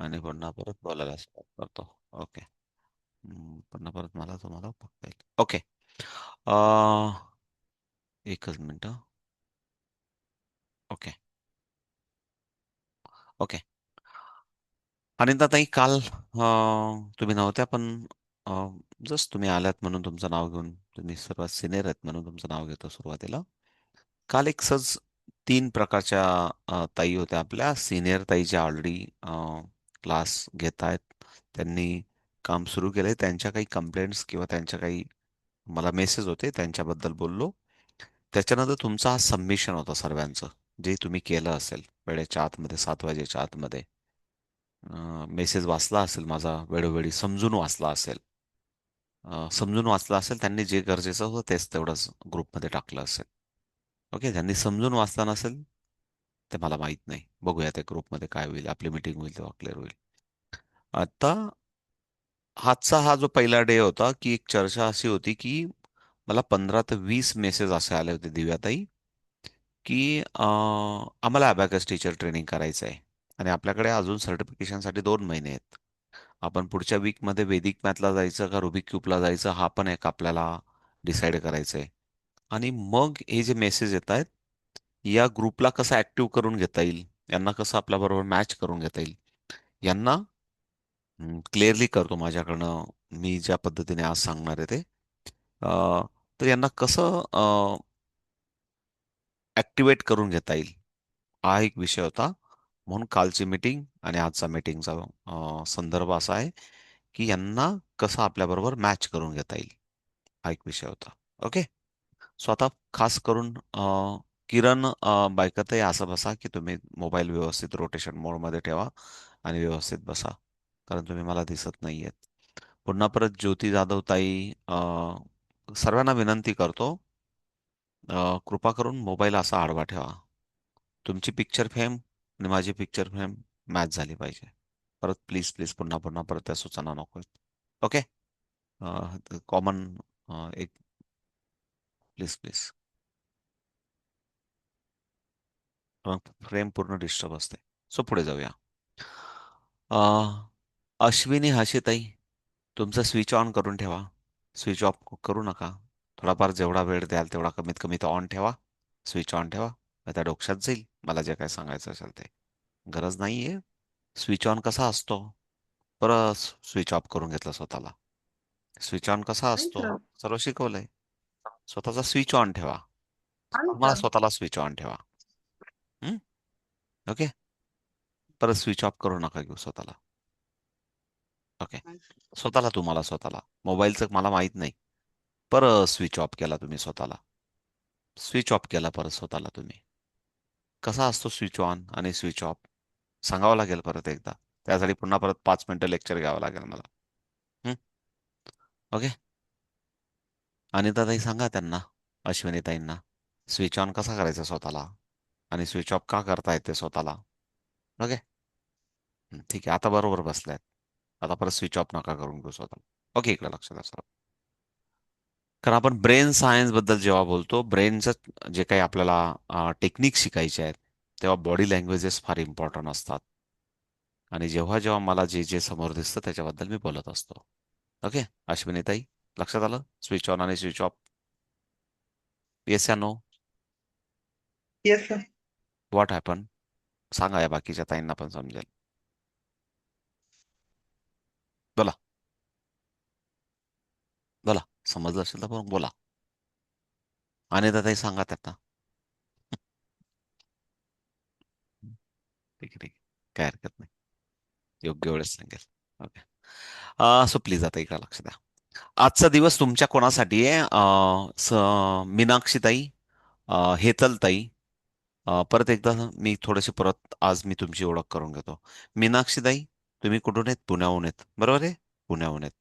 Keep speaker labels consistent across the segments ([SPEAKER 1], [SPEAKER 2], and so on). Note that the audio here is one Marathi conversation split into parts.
[SPEAKER 1] आणि पुन्हा परत बोलायला सुरुवात करतो. ओके. पुन्हा परत मला तुम्हाला बघता येईल. ओके. एकच मिनिट. ओके. ओके. अनिताताई, काल तुम्ही नव्हत्या, पण जस्ट तुम्ही आल्यात म्हणून तुमचं नाव घेऊन, तुम्ही सर्वात सिनियर आहेत म्हणून तुमचं नाव घेतो सुरुवातीला. काल एक सहज तीन प्रकारच्या ताई होत्या आपल्या सिनियर ताई, ज्या ऑलरेडी क्लास घेत आहेत. त्यांनी काम सुरू केलंय. त्यांच्या काही कंप्लेंट्स किंवा त्यांच्या काही मला मेसेज होते, त्यांच्याबद्दल बोललो. त्याच्यानंतर तुमचा हा सबमिशन होता सर्वांचं, जे तुम्ही केलं असेल वेळेच्या आतमध्ये, 7 वाजेच्या आतमध्ये. मेसेज वाचला असेल माझा, वेळोवेळी समजून वाचला असेल. समजून वाचला असेल, त्यांनी जे गरजेचं होतं तेच तेवढंच ग्रुपमध्ये टाकलं असेल. ओके. त्यांनी समजून वाचला नसेल ते मला माहित नाही. बघूया त्या ग्रुपमध्ये काय होईल, आपली मीटिंग होईल तेव्हा क्लिअर होईल. आता आजचा हा जो पहिला डे होता, की एक चर्चा अशी होती की मला 15 ते 20 मेसेज असे आले होते दिव्याताई, की आम्हाला अबॅकस टीचर ट्रेनिंग करायचं आहे आणि आपल्याकडे अजून सर्टिफिकेशनसाठी 2 महिने आहेत. आपण पुढच्या वीकमध्ये वेदिक मॅथला जायचं का रुबिक क्यूबला जायचं, हा पण एक आपल्याला डिसाईड करायचं आहे. आणि मग हे जे मेसेज येत आहेत, या ग्रुपला कसं ऍक्टिव्ह करून घेता येईल, यांना कसं आपल्याबरोबर मॅच करून घेता येईल, यांना क्लिअरली करतो माझ्याकडनं, मी ज्या पद्धतीने आज सांगणार आहे ते. अ, तर यांना कसं ऍक्टिव्हेट करून घेता येईल, हा एक विषय होता. म्हणून कालची मीटिंग आणि आजचा मीटिंगचा संदर्भ असा आहे की यांना कसं आपल्याबरोबर मॅच करून घेता येईल, हा एक विषय होता. ओके. स्वतः खास करून किरण बायकताई, असं बसा की तुम्ही मोबाईल व्यवस्थित रोटेशन मोडमध्ये ठेवा आणि व्यवस्थित बसा, कारण तुम्ही मला दिसत नाहीयेत. पुन्हा परत ज्योती जाधव ताई, सर्वांना विनंती करतो, कृपा करून मोबाईल असा आडवा ठेवा. तुमची पिक्चर फ्रेम आणि माझी पिक्चर फ्रेम मॅच झाली पाहिजे. परत प्लीज प्लीज पुन्हा पुन्हा परत त्या सूचना नको. ओके. कॉमन एक प्लीज प्लीज, फ्रेम पूर्ण डिस्टर्ब असते. सो पुढे जाऊया. अ, अश्विनी हशीताई, तुमचं स्विच ऑन करून ठेवा. स्विच ऑफ करू नका. थोडाफार जेवढा वेळ द्याल तेवढा कमीत कमी तो ऑन ठेवा. स्विच ऑन ठेवा. मग त्या डोक्यात जाईल मला जे काय सांगायचं असेल ते. गरज नाहीये. स्विच ऑन कसा असतो, परत स्विच ऑफ करून घेतलं स्वतःला. स्विच ऑन कसा असतो,
[SPEAKER 2] सांगितलं.
[SPEAKER 1] सर्व शिकवलंय. स्वतःचा स्विच ऑन ठेवा. तुम्हाला
[SPEAKER 2] सांगितलं.
[SPEAKER 1] स्वतःला स्विच ऑन ठेवा. ओके. परत स्विच ऑफ करू नका घेऊ स्वतःला. ओके. तुम्हाला स्वतःला मोबाईलचं मला माहित नाही, परत स्विच ऑफ केला तुम्ही स्वतःला. स्विच ऑफ केला परत स्वतःला तुम्ही. कसा असतो स्विच ऑन आणि स्विच ऑफ, सांगावं लागेल परत एकदा. त्यासाठी पुन्हा परत 5 मिनिटं लेक्चर घ्यावं लागेल मला. हं? ओके. अनिताताई, सांगा त्यांना, अश्विनीताईंना, स्विच ऑन कसा करायचा स्वतःला आणि स्विच ऑफ का करता येते स्वतःला. ओके. ठीक आहे. आता बरोबर बसलायत. आता परत स्विच ऑफ नका करून घेऊ स्वतःला. ओके. इकडे लक्ष द्या सर. कारण आपण ब्रेन सायन्स बद्दल जेव्हा बोलतो, ब्रेनचं जे काही आपल्याला टेक्निक शिकायचे आहेत, तेव्हा बॉडी लँग्वेजेस फार इम्पॉर्टंट असतात. आणि जेव्हा जेव्हा मला जे जे समोर दिसतं त्याच्याबद्दल मी बोलत असतो. ओके. अश्विनीताई, लक्षात आलं? स्विच ऑन आणि स्विच ऑफ. येस या no?
[SPEAKER 2] Yes sir.
[SPEAKER 1] What happen? सांगा, या बाकीच्या ताईंना पण समजेल. बोला. बोला. समजलं असेल तर पण बोला. आणि ताई, सांगा त्यांना. ठीक आहे, ठीक आहे. काय हरकत नाही. योग्य वेळेस सांगेल. ओके. सो प्लीज आता इकडे लक्ष द्या. आजचा दिवस तुमच्या कोणासाठी आहे? मीनाक्षीताई, हेतलताई. परत एकदा मी थोडेसे परत आज मी तुमची ओळख करून घेतो. मीनाक्षीताई, तुम्ही कुठून आहेत? पुण्याहून आहेत, बरोबर आहे? पुण्याहून आहेत.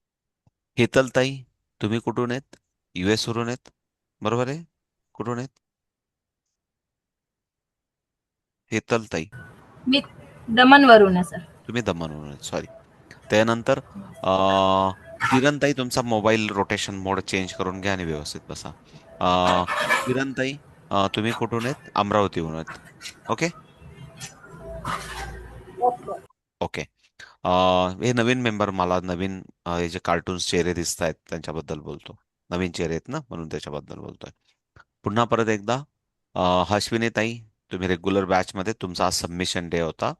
[SPEAKER 1] हेतलताई, तुम्ही कुठून आहेत? US वरून आहेत, बरोबर आहे? कुठून आहेत हेतलताई?
[SPEAKER 3] मी दमनवरून आहे सर.
[SPEAKER 1] तुम्ही दमणवरून आहेत, सॉरी. त्यानंतर अ, किरणताई, तुमचा मोबाईल रोटेशन मोड चेंज करून घ्या आणि व्यवस्थित बसा. किरणताई, तुम्ही कुठून आहेत? अमरावतीहून आहेत. ओके.
[SPEAKER 3] ओके.
[SPEAKER 1] ओके. हे नवीन मेंबर, मला नवीन हे जे कार्टून्स चेहरे दिसत आहेत त्यांच्याबद्दल बोलतो. नवीन चेहरे आहेत ना, म्हणून त्याच्याबद्दल बोलतोय. पुन्हा परत एकदा, अश्विनी ताई, तुम्ही रेग्युलर बॅचमध्ये, तुमचा आज सबमिशन डे होता.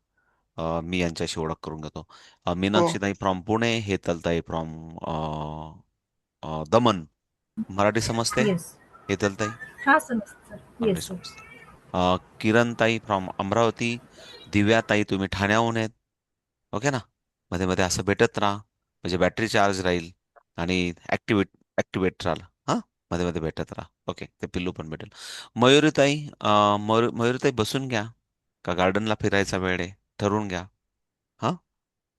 [SPEAKER 1] मी यांच्याशी ओळख करून घेतो.
[SPEAKER 2] हो
[SPEAKER 1] मीनाक्षी ताई फ्रॉम पुणे, हेतल ताई फ्रॉम दमन. मराठी समजते
[SPEAKER 3] येस.
[SPEAKER 1] हेतल ताई?
[SPEAKER 3] हा समजतं सर.
[SPEAKER 1] चांगली
[SPEAKER 3] येस सर.
[SPEAKER 1] समजते. किरण ताई फ्रॉम अमरावती. दिव्या ताई तुम्ही ठाण्याहून आहेत. ओके ना. मध्ये मध्ये असं भेटत राहा, म्हणजे बॅटरी चार्ज राहील आणि ऍक्टिवेट राहाल. हा, मध्ये मध्ये भेटत राहा. ओके, ते पिल्लू पण भेटेल. मयुरीताई, मयुरीताई बसून घ्या, का गार्डनला फिरायचा वेळ आहे, ठरवून घ्या. हा,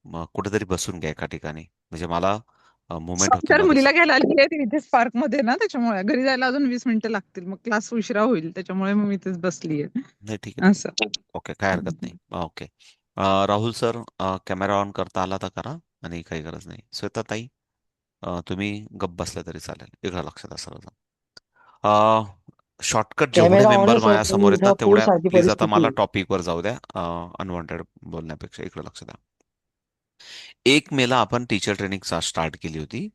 [SPEAKER 1] मग कुठेतरी बसून घ्या एका ठिकाणी, म्हणजे मला मुवमेंट होती
[SPEAKER 4] सर,
[SPEAKER 1] मध्ये.
[SPEAKER 4] मुलीला घ्यायला आली आहे इथेच पार्क मध्ये ना, त्याच्यामुळे घरी जायला अजून 20 मिनिटं लागतील, मग क्लास उशिरा होईल, त्याच्यामुळे मग मी इथेच बसलीये.
[SPEAKER 1] नाही, ठीक आहे, ठीक
[SPEAKER 4] असं.
[SPEAKER 1] आहे. ओके, काय हरकत नाही. Okay. Rahul sir, camera on करता आला तर करा, आणि काही गरज नाही. श्वेताताई, तुम्ही गप्प बसला तरी चालेल, इकडं लक्षात असाल. शॉर्टकट जेवढे
[SPEAKER 5] कॅमेरा ऑन
[SPEAKER 1] मेंबर
[SPEAKER 5] आहे सर, पण
[SPEAKER 1] माझ्यासमोर येतात
[SPEAKER 5] इथं पूर
[SPEAKER 1] तेवढ्या
[SPEAKER 5] सारखी
[SPEAKER 1] प्लीज आता
[SPEAKER 5] परिस्थिती
[SPEAKER 1] मला
[SPEAKER 5] आहे.
[SPEAKER 1] टॉपिकवर जाऊ द्या. अनवॉन्टेड बोलण्यापेक्षा इकडे लक्ष द्या. 1 मेला आपण टीचर ट्रेनिंग स्टार्ट केली होती.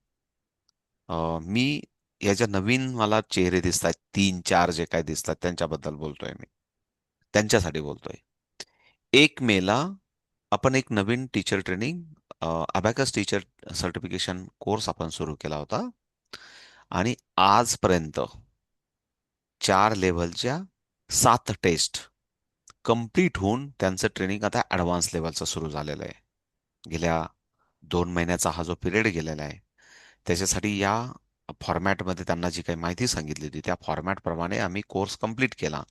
[SPEAKER 1] मी या ज्या नवीन मला चेहरे दिसत आहेत, 3-4 जे काय दिसतात त्यांच्याबद्दल बोलतोय मी, त्यांच्यासाठी बोलतोय. 1 मेला आपण एक नवीन teacher training, abacus teacher certification course आपण सुरू केला होता. आणि आजपर्यंत 4 लेव्हलच्या 7 टेस्ट कंप्लीट होऊन त्यांचं ट्रेनिंग आता ॲडव्हान्स लेवलचं सुरू झालेलं आहे. गेल्या 2 महिन्याचा हा जो पिरियड गेलेला आहे, त्याच्यासाठी या फॉर्मॅटमध्ये त्यांना जी काही माहिती सांगितली होती त्या फॉर्मॅटप्रमाणे आम्ही कोर्स कंप्लीट केला.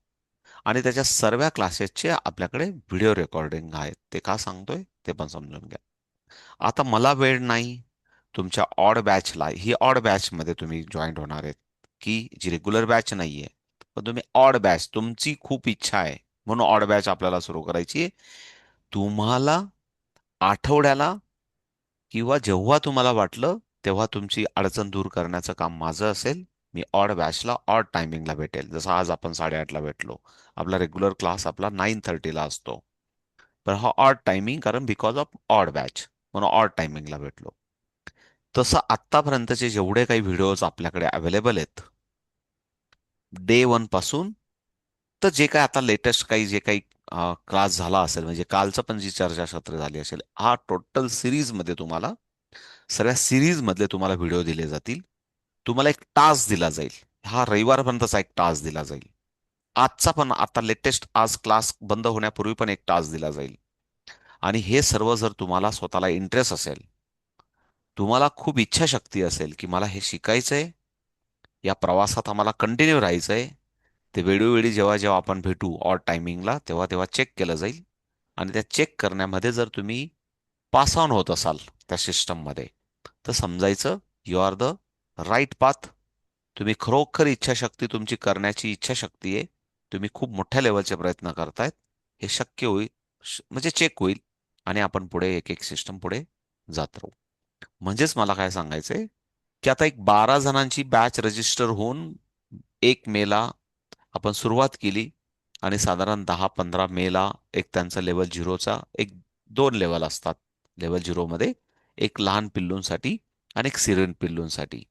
[SPEAKER 1] आणि त्याच्या सर्व क्लासेसचे आपल्याकडे व्हिडिओ रेकॉर्डिंग आहेत. ते का सांगतोय ते पण समजून घ्या. आता मला वेळ नाही तुमच्या ऑड बॅचला, ही ऑड बॅचमध्ये तुम्ही जॉईन होणार आहेत, की जी रेग्युलर बॅच नाहीये, पण तुम्ही ऑड बॅच, तुमची खूप इच्छा आहे म्हणून ऑड बॅच आपल्याला सुरू करायची आहे. तुम्हाला आठवड्याला किंवा जेव्हा तुम्हाला वाटलं तेव्हा तुमची अडचण दूर करण्याचं काम माझं असेल. मी ऑड बॅचला ऑड टायमिंगला भेटेल. जसं आज आपण 8:30ला भेटलो. आपला रेग्युलर क्लास आपला 9:30ला असतो. पण हा ऑड टायमिंग, कारण बिकॉज ऑफ ऑड बॅच म्हणून ऑड टायमिंगला भेटलो. तसं आत्तापर्यंतचे जेवढे काही व्हिडिओज आपल्याकडे अवेलेबल आहेत, डे 1 पासून, तर जे काही आता लेटेस्ट काही जे काही क्लास झाला असेल, म्हणजे कालचं पण जी चर्चासत्र झाली असेल, हा टोटल सिरीजमध्ये तुम्हाला, सगळ्या सिरीजमधले तुम्हाला व्हिडिओ दिले जातील. तुम्हाला एक टास्क दिला जाईल. हा रविवारपर्यंतचा एक टास्क दिला जाईल. आजचा पण, आता लेटेस्ट, आज क्लास बंद होण्यापूर्वी पण एक टास्क दिला जाईल. आणि हे सर्व जर तुम्हाला स्वतःला इंटरेस्ट असेल, तुम्हाला खूप इच्छाशक्ती असेल की मला हे शिकायचंय, या प्रवासात आम्हाला कंटिन्यू राहायचंय, ते वेळोवेळी जेव्हा जेव्हा आपण भेटू ऑड टायमिंगला, तेव्हा तेव्हा चेक केलं जाईल. आणि त्या चेक करण्यामध्ये जर तुम्ही पास ऑन होत असाल त्या सिस्टममध्ये, तर समजायचं you are the right path. तुम्ही खरोखर इच्छाशक्ती, तुमची करण्याची इच्छाशक्ती आहे, तुम्ही खूप मोठ्या लेवलचे प्रयत्न करतायत, हे शक्य होईल, म्हणजे चेक होईल. आणि आपण पुढे एक एक सिस्टम पुढे जात राहू. म्हणजेच मला काय सांगायचंय, की आता एक 12 जणांची बॅच रजिस्टर होऊन 1 मेला आपण सुरुवात केली. आणि साधारण 10-15 मेला एक त्यांचा लेवल 0चा एक 2 लेवल असतात. लेवल 0मध्ये एक लहान पिल्लूंसाठी आणि एक सिरियन पिल्लूंसाठी.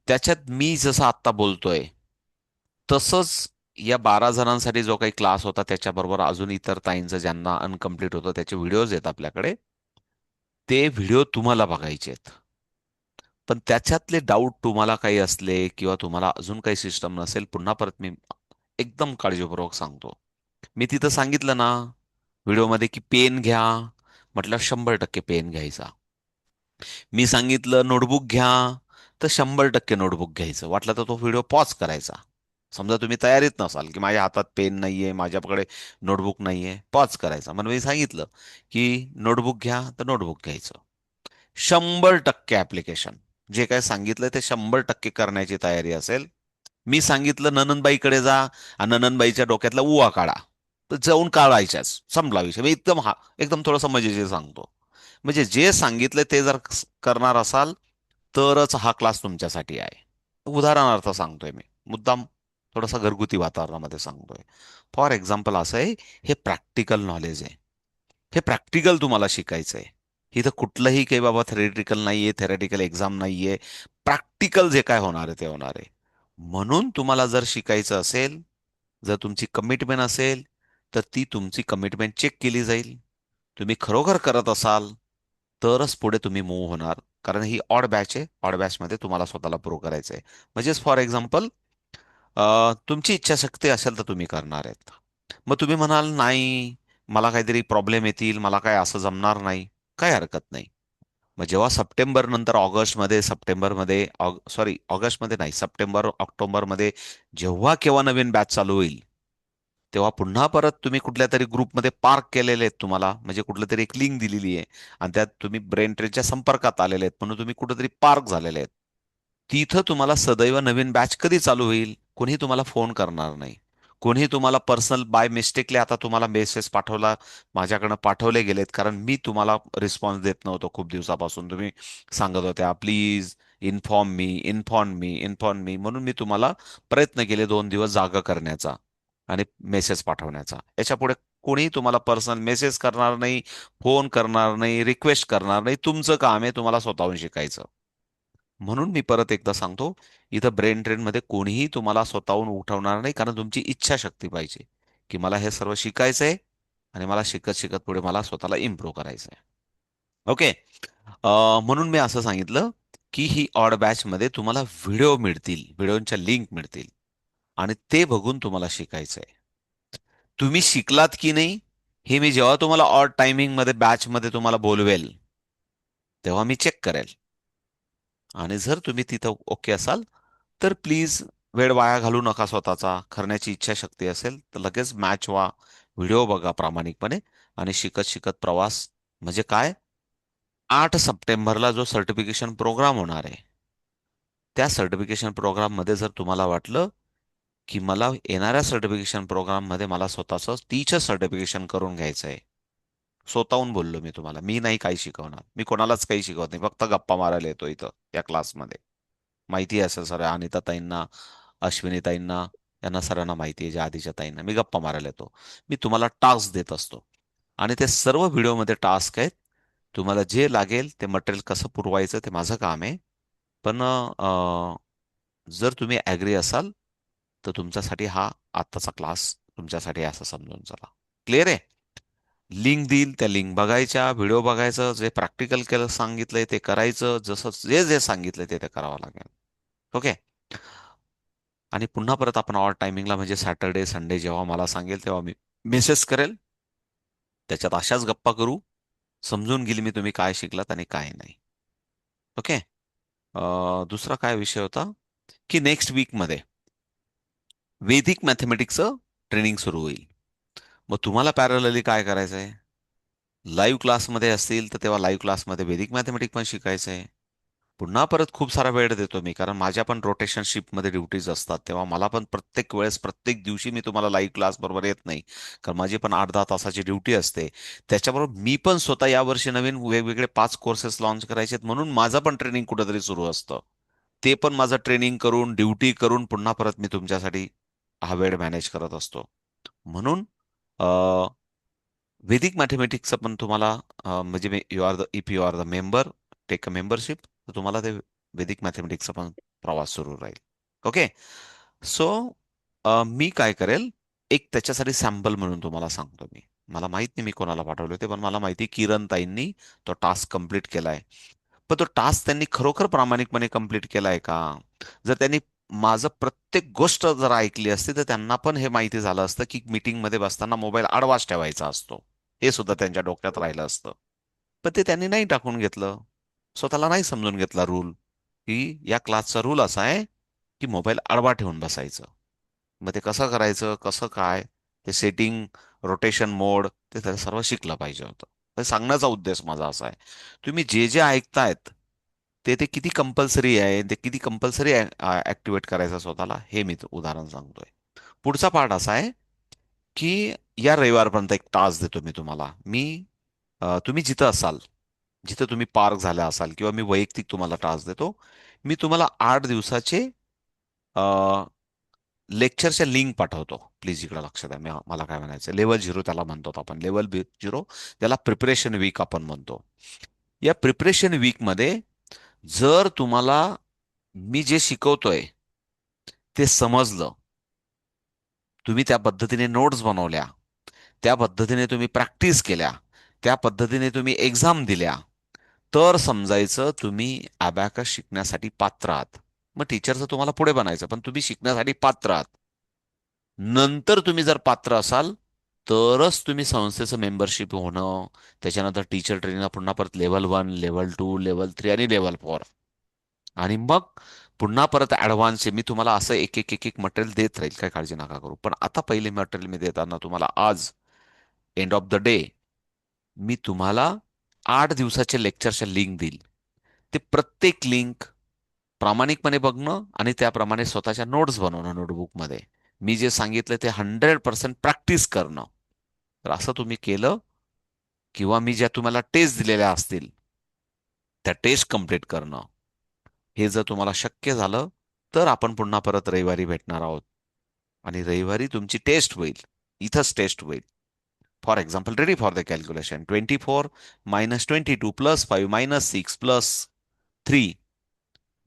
[SPEAKER 1] त्याच्यात मी जसं आत्ता बोलतोय तसंच या 12 जणांसाठी जो काही क्लास होता, त्याच्याबरोबर अजून इतर ताईंचं ज्यांना अनकम्प्लीट होतं त्याचे व्हिडिओज आहेत आपल्याकडे. ते व्हिडिओ तुम्हाला बघायचे आहेत. पण त्याच्यातले डाऊट तुम्हाला काही असले किंवा तुम्हाला अजून काही सिस्टम नसेल, पुन्हा परत मी एकदम काळजीपूर्वक सांगतो. मी तिथं सांगितलं ना व्हिडिओमध्ये की पेन घ्या, म्हटलं 100% पेन घ्यायचा. मी सांगितलं नोटबुक घ्या, तर 100% नोटबुक घ्यायचं. वाटलं तर तो व्हिडिओ पॉज करायचा. समजा तुम्ही तयारीत नसाल की माझ्या हातात पेन नाहीये, माझ्याकडे नोटबुक नाहीये, पॉज करायचा. म्हणून मी सांगितलं की नोटबुक घ्या, तर नोटबुक घ्यायचं. 100% ऍप्लिकेशन, जे काय सांगितलं ते 100% करण्याची तयारी असेल. मी सांगितलं ननंदबाईकडे जा आणि ननंदबाईच्या डोक्यातला उवा काढा, तर जाऊन काढायच्याच, संपला विषय. मी एकदम थोडंसं मजेशीर सांगतो. म्हणजे जे सांगितलं ते जर करणार असाल तरच हा क्लास तुमच्यासाठी आहे. उदाहरणार्थ सांगतोय मी, मुद्दाम थोडासा घरगुती वातावरणामध्ये सांगतोय. फॉर एक्झाम्पल असं आहे, हे प्रॅक्टिकल नॉलेज आहे. हे प्रॅक्टिकल तुम्हाला शिकायचंय. इथं कुठलंही काही बाबा थेरेटिकल नाहीये, थेरेटिकल एक्झाम नाहीये. प्रॅक्टिकल जे काय होणार आहे ते होणार आहे. म्हणून तुम्हाला जर शिकायचं असेल, जर तुमची कमिटमेंट असेल, तर ती तुमची कमिटमेंट चेक केली जाईल. तुम्ही खरोखर करत असाल तरच पुढे तुम्ही मूव्ह होणार. कारण ही ऑड बॅच आहे. ऑड बॅचमध्ये तुम्हाला स्वतःला प्रूव्ह करायचं आहे. म्हणजेच फॉर एक्झाम्पल, तुमची इच्छाशक्ती असेल तर तुम्ही करणार आहेत. मग तुम्ही म्हणाल नाही, मला काहीतरी प्रॉब्लेम येतील, मला काय असं जमणार नाही. काही हरकत नाही. मग जेव्हा सप्टेंबर नंतर सप्टेंबरमध्ये सॉरी ऑगस्टमध्ये नाही, सप्टेंबर ऑक्टोबरमध्ये जेव्हा केव्हा नवीन बॅच चालू होईल, तेव्हा पुन्हा परत तुम्ही कुठल्या तरी ग्रुपमध्ये पार्क केलेले आहेत, तुम्हाला म्हणजे कुठलं तरी एक लिंक दिलेली आहे आणि त्यात तुम्ही ब्रेन ट्रेनच्या संपर्कात आलेले आहेत म्हणून तुम्ही कुठेतरी पार्क झालेले आहेत. तिथं तुम्हाला सदैव नवीन बॅच कधी चालू होईल कोणी तुम्हाला फोन करणार नाही. कोणी तुम्हाला पर्सनल बाय मिस्टेकली आता तुम्हाला मेसेज पाठवला, माझ्याकडनं पाठवले गेलेत, कारण मी तुम्हाला रिस्पॉन्स देत नव्हतो खूप दिवसापासून. तुम्ही सांगत होत्या प्लीज इन्फॉर्म मी, म्हणून मी तुम्हाला प्रयत्न केले 2 दिवस जागा करण्याचा आणि मेसेज पाठवण्याचा. याच्या पुढे कोणी तुम्हाला पर्सनल मेसेज करणार नाही, फोन करणार नाही, रिक्वेस्ट करणार नाही. तुमचं काम आहे तुम्हाला स्वतःहून शिकायचं. म्हणून मी परत एकदा सांगतो, इथं ब्रेन ड्रेनमध्ये कोणीही तुम्हाला स्वतःहून उठवणार नाही, कारण तुमची इच्छाशक्ती पाहिजे की मला हे सर्व शिकायचंय आणि मला शिकत शिकत पुढे मला स्वतःला इम्प्रूव्ह करायचंय. ओके. म्हणून मी असं सांगितलं की ही ऑड बॅच मध्ये तुम्हाला व्हिडिओ मिळतील, व्हिडिओच्या लिंक मिळतील आणि ते बघून तुम्हाला शिकायचंय. तुम्ही शिकलात की नाही हे मी जेव्हा तुम्हाला ऑड टायमिंग मध्ये बॅच मध्ये तुम्हाला बोलवेल तेव्हा मी चेक करेल. आणि जर तुम्ही तिथं ओके असाल तर प्लीज वेळ वाया घालू नका. स्वतःचा करण्याची इच्छाशक्ती असेल तर लगेच मॅच व्हा, व्हिडिओ बघा प्रामाणिकपणे आणि शिकत शिकत प्रवास. म्हणजे काय, 8 सप्टेंबरला जो सर्टिफिकेशन प्रोग्राम होणार आहे, त्या सर्टिफिकेशन प्रोग्राम मध्ये जर तुम्हाला वाटलं की मला येणाऱ्या सर्टिफिकेशन प्रोग्राम मध्ये मला स्वतःचं टीचर सर्टिफिकेशन करून घ्यायचं आहे, स्वतःहून बोललो मी तुम्हाला, मी नाही काही शिकवणार, मी कोणालाच काही शिकवत नाही, फक्त गप्पा मारायला येतो इथं या क्लासमध्ये. माहिती आहे असं सर अनिता ताईंना, अश्विनी ताईंना, यांना सरांना माहिती आहे, ज्या आधीच्या ताईंना मी गप्पा मारायला येतो. मी तुम्हाला टास्क देत असतो आणि ते सर्व व्हिडिओमध्ये टास्क आहेत. तुम्हाला जे लागेल ते मटेरियल कसं पुरवायचं ते माझं काम आहे. पण जर तुम्ही ॲग्री असाल तर तुमच्यासाठी हा आत्ताचा क्लास तुमच्यासाठी आहे असं समजून चला. क्लिअर आहे? लिंक देईल, त्या लिंक बघायच्या, व्हिडिओ बघायचं, जे प्रॅक्टिकल केलं सांगितलंय ते करायचं, जसं जे जे सांगितलंय ते ते करावं लागेल. ओके. आणि पुन्हा परत आपण ऑड टायमिंगला म्हणजे सॅटर्डे संडे जेव्हा मला सांगेल तेव्हा मी मेसेज करेल. त्याच्यात अशाच गप्पा करू, समजून गेली मी तुम्ही काय शिकलात आणि काय नाही. ओके. दुसरा काय विषय होता की नेक्स्ट वीकमध्ये वेदिक मॅथमॅटिक्सचं ट्रेनिंग सुरू होईल. मग तुम्हाला पॅरलली काय करायचं आहे, लाईव्ह क्लासमध्ये असतील तर तेव्हा लाईव्ह क्लासमध्ये वेदिक मॅथमॅटिक्स पण शिकायचं आहे. पुन्हा परत खूप सारा वेळ देतो मी, कारण माझ्या पण रोटेशन शिफ्टमध्ये ड्युटीज असतात, तेव्हा मला पण प्रत्येक वेळेस प्रत्येक दिवशी मी तुम्हाला लाईव्ह क्लास बरोबर येत नाही, कारण माझी पण 8-10 तासाची ड्युटी असते. त्याच्याबरोबर मी पण स्वतः यावर्षी नवीन वेगवेगळे 5 कोर्सेस लॉन्च करायचे आहेत, म्हणून माझं पण ट्रेनिंग कुठेतरी सुरू असतं. ते पण माझं ट्रेनिंग करून ड्युटी करून पुन्हा परत मी तुमच्यासाठी हा वेळ मॅनेज करत असतो. म्हणून वेदिक मॅथमॅटिक्सचं पण तुम्हाला म्हणजे if you are the member, take a membership, तर तुम्हाला ते वेदिक मॅथमॅटिक्सचा पण प्रवास सुरू राहील. ओके. सो मी काय करेल, एक त्याच्यासाठी सॅम्पल म्हणून तुम्हाला सांगतो मी. मला माहित नाही मी कोणाला पाठवले होते, पण मला माहिती किरण ताईंनी तो टास्क कंप्लीट केलाय. पण तो टास्क त्यांनी खरोखर प्रामाणिकपणे कंप्लीट केलाय का? जर त्यांनी माझं प्रत्येक गोष्ट जर ऐकली असती तर त्यांना पण हे माहिती झालं असतं की मीटिंगमध्ये बसताना मोबाईल आडवाच ठेवायचा असतो. हे सुद्धा त्यांच्या डोक्यात राहिलं असतं. पण ते त्यांनी नाही टाकून घेतलं. स्वतःला नाही समजून घेतला रूल, की या क्लासचा रूल असा आहे की मोबाईल आडवा ठेवून बसायचं. मग ते कसं करायचं, कसं काय, ते सेटिंग, रोटेशन मोड, ते त्याला सर्व शिकलं पाहिजे होतं. हे सांगण्याचा उद्देश माझा असा आहे. तुम्ही जे जे ऐकतायत ते ते किती कंपल्सरी आहे, ते किती कंपल्सरी ऍक्टिवेट करायचं स्वतःला, हे मी उदाहरण सांगतोय. पुढचा पार्ट असा आहे की या रविवारपर्यंत एक टास्क देतो मी तुम्हाला. तुम्ही जिथं असाल, जिथं तुम्ही पार्क झाला असाल किंवा मी वैयक्तिक तुम्हाला टास्क देतो. मी तुम्हाला 8 दिवसाचे लेक्चरच्या लिंक पाठवतो. प्लीज इकडे लक्ष द्या. मला काय म्हणायचं, लेवल 0 त्याला म्हणतो आपण, लेवल 0, त्याला प्रिपरेशन वीक आपण म्हणतो. या प्रिपरेशन वीकमध्ये जर तुम्हाला मी जे शिकवतोय ते समजलं, तुम्ही त्या पद्धतीने नोट्स बनवल्या, त्या पद्धतीने तुम्ही प्रॅक्टिस केल्या, त्या पद्धतीने तुम्ही एक्झाम दिल्या, तर समजायचं तुम्ही अबॅकस शिकण्यासाठी पात्र आहात. मग टीचरचं तुम्हाला पुढे बनायचं, पण तुम्ही शिकण्यासाठी पात्र आहात. नंतर तुम्ही जर पात्र असाल तरच तुम्ही संस्थेचं मेंबरशिप होणं, त्याच्यानंतर टीचर ट्रेनिंगला पुन्हा परत लेव्हल 1, लेव्हल 2, लेव्हल 3 आणि लेव्हल 4, आणि मग पुन्हा परत ऍडव्हान्स. मी तुम्हाला असं एक एक एक एक मटेरियल देत राहील, काय काळजी नका करू. पण आता पहिले मटेरियल मी देताना तुम्हाला आज एंड ऑफ द डे मी तुम्हाला 8 दिवसाच्या लेक्चरच्या लिंक देईल. ते प्रत्येक लिंक प्रामाणिकपणे बघणं आणि त्याप्रमाणे स्वतःच्या नोट्स बनवणं नोटबुकमध्ये. मी जे सांगितलं ते 100% प्रॅक्टिस करणं. तर असं तुम्ही केलं, किंवा मी ज्या तुम्हाला टेस्ट दिलेल्या असतील त्या टेस्ट कम्प्लीट करणं, हे जर तुम्हाला शक्य झालं तर आपण पुन्हा परत रविवारी भेटणार आहोत. आणि रविवारी तुमची टेस्ट होईल, इथंच टेस्ट होईल. For example, ready for the calculation. 24 - 22 +5 -6 +3,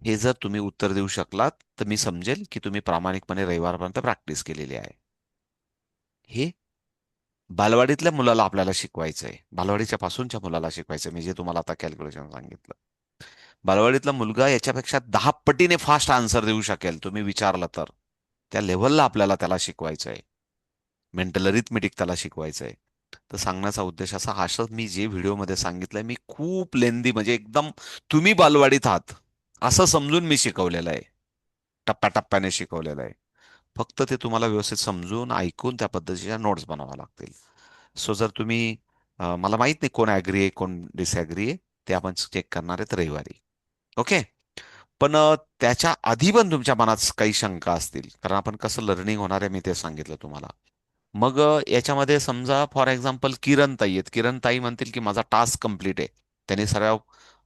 [SPEAKER 1] हे जर तुम्ही उत्तर देऊ शकलात तर मी समजेल की तुम्ही प्रामाणिकपणे रविवारपर्यंत प्रॅक्टिस केलेली आहे. हे बालवाडीतल्या मुलाला आपल्याला शिकवायचं आहे, बालवाडीच्या पासूनच्या मुलाला शिकवायचं मी जे तुम्हाला आता कॅल्क्युलेशन सांगितलं. बालवाडीतला मुलगा याच्यापेक्षा 10 पटीने फास्ट आन्सर देऊ शकेल तुम्ही विचारलं तर. त्या लेव्हलला आपल्याला त्याला शिकवायचं आहे. मेंटल अरिथमेटिक त्याला शिकवायचं आहे. तर सांगण्याचा उद्देश असा, असं मी जे व्हिडिओमध्ये सांगितलंय मी खूप लेंदी, म्हणजे एकदम तुम्ही बालवाडीत आहात असं समजून मी शिकवलेलं आहे. टप्प्याटप्प्याने शिकवलेलं आहे. फक्त ते तुम्हाला व्यवस्थित समजून ऐकून त्या पद्धतीच्या नोट्स बनवाव्या लागतील. सो जर तुम्ही मला माहित नाही कोण ऍग्री आहे कोण डिसऍग्री आहे, ते आपण चेक करणार आहेत रविवारी. ओके. पण त्याच्या आधी पण तुमच्या मनात काही शंका असतील, कारण आपण कसं लर्निंग होणार आहे मी ते सांगितलं तुम्हाला. मग याच्यामध्ये समजा फॉर एक्झाम्पल किरण ताई आहेत, किरण ताई म्हणतील की माझा टास्क कंप्लीट आहे, त्यांनी सर्व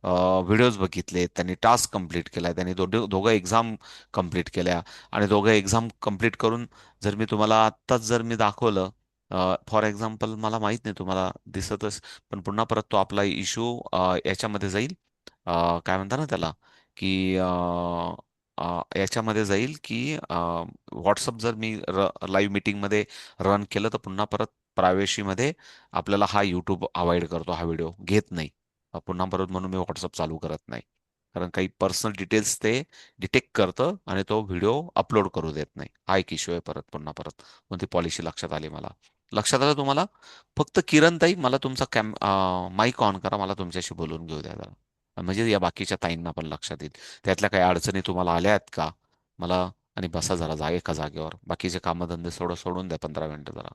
[SPEAKER 1] व्हिडिओज बघितले, त्यांनी टास्क कंप्लीट केलाय, त्यांनी दोघं एक्झाम कंप्लीट केल्या, आणि दोघं एक्झाम कंप्लीट करून जर मी तुम्हाला आत्ताच जर मी दाखवलं, फॉर एक्झाम्पल, मला माहित नाही तुम्हाला दिसतच, पण पुन्हा परत तो आपला इश्यू याच्यामध्ये जाईल, काय म्हणता ना त्याला, की याच्यामध्ये जाईल की व्हॉट्सअप जर मी लाईव्ह मीटिंगमध्ये रन केलं तर पुन्हा परत प्रायव्हसीमध्ये आपल्याला हा युट्यूब अवॉइड करतो, हा व्हिडिओ घेत नाही. पुन्हा परत म्हणून मी व्हॉट्सअप चालू करत नाही, कारण काही पर्सनल डिटेल्स ते डिटेक्ट करतं आणि तो व्हिडिओ अपलोड करू देत नाही. हा एक इश्यू आहे परत पुन्हा परत. मग ती पॉलिसी लक्षात आली मला. लक्षात आलं तुम्हाला? फक्त किरण ताई, मला तुमचा माईक ऑन करा, मला तुमच्याशी बोलून घेऊ द्या जरा. म्हणजे या बाकीच्या ताईंना पण लक्षात येईल. त्यातल्या काही अडचणी तुम्हाला आल्या आहेत का मला, आणि बसा जरा एका जागेवर, बाकीचे कामधंदे सोडून द्या 15 मिनिटं जरा